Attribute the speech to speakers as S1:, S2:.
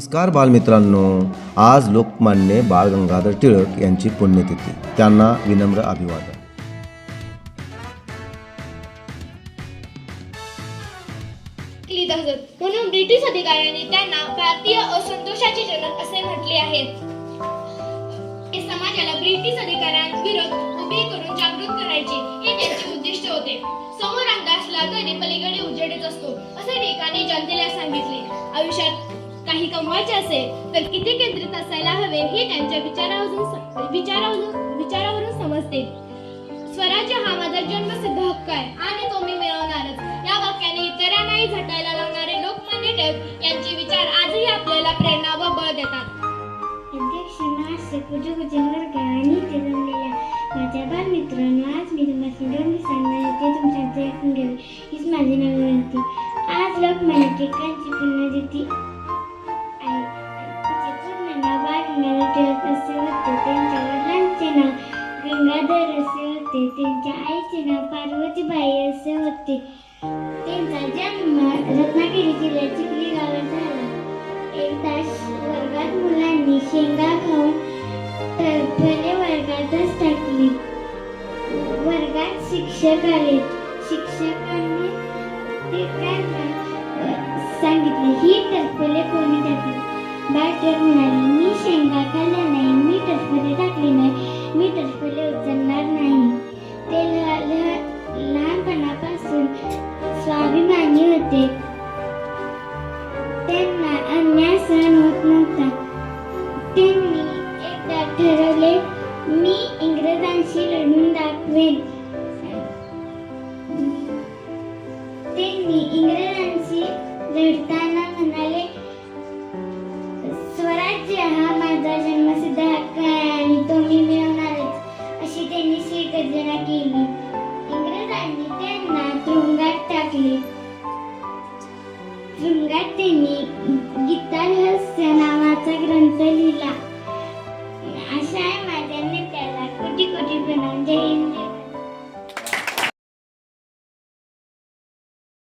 S1: नमस्कार बालमित्रांनो, आज लोकमान्य बाळ गंगाधर टिळक यांची पुण्यतिथी. त्यांना विनम्र अभिवादन.
S2: म्हणून ब्रिटिश अधिकाऱ्यांनी त्यांना भारतीय असंतोषाचे जनक असे म्हटले आहे. समाजाला ब्रिटिश अधिकाऱ्यांविरोध उभे करून जागृत करायचे हे त्यांचे उद्दिष्ट होते. समोर अंधार असला तरी पलीकडे उजेडच असतो असे टिळकांनी जनतेला सांगितले. आयुष्यात काही कमवायचे असेल तर किती केंद्रित असायला हवे हे त्यांच्या विचारावरून समजते. स्वराज्य हा माझा जन्मसिद्ध हक्क आहे आणि तो मी मिळवणारच. या वाक्याने इतरांनाही झटायला लावणारे लोकमान्य टिळक यांचे विचार आजही आपल्याला प्रेरणा व बळ देतात.
S3: अध्यक्ष महाराष्ट्र पूजन वर्ग आणि ते जमलेल्या माझ्या बालमित्रांनो, आज मी तुम्हाला 2 दिवसांना येथे तुमच्याकडे ऐकून घ्यावी हीच माझी नवी विनंती. आज लोकमान्य टिळकांची पुण्यतिथी आहे. तिचे पूर्ण नाव बाळ गंगाधर टिळक असे होते. त्यांच्या वडिलांचे नाव गंगाधर असे होते. त्यांच्या आईचे नाव पार्वतीबाई असे होते. त्यांचा जन्म रत्नागिरी जिल्ह्यात चिखली गावात झाला. एकदा वर्गात मुलांनी शेंगा खाऊन टरफले वर्गातच टाकली. वर्गात शिक्षक आले. शिक्षकांनी टिळकांना सांगितले, ही टरफले कोणी टाकली? बाळ टिळक म्हणाले, मी शेंगा खाल्ल्या नाही, मी टरफले टाकले नाही, मी टरफले उचलणार नाही. ते लहानपणापासून स्वाभिमानी होते. त्यांना अन्याय सहन होत नव्हता. त्यांनी एकदा ठरवले, मी इंग्रजांशी लढून दाखवेन. त्यांनी इंग्रजांशी लढताना म्हणाले, स्वराज्य हा माझा जन्मसिद्ध हक्क आहे आणि तो मी मिळवणारच, अशी त्यांनी श्रीगर्जना केली. इंग्रजांनी त्यांना तुरुंगात टाकले. तुरुंगात त्यांनी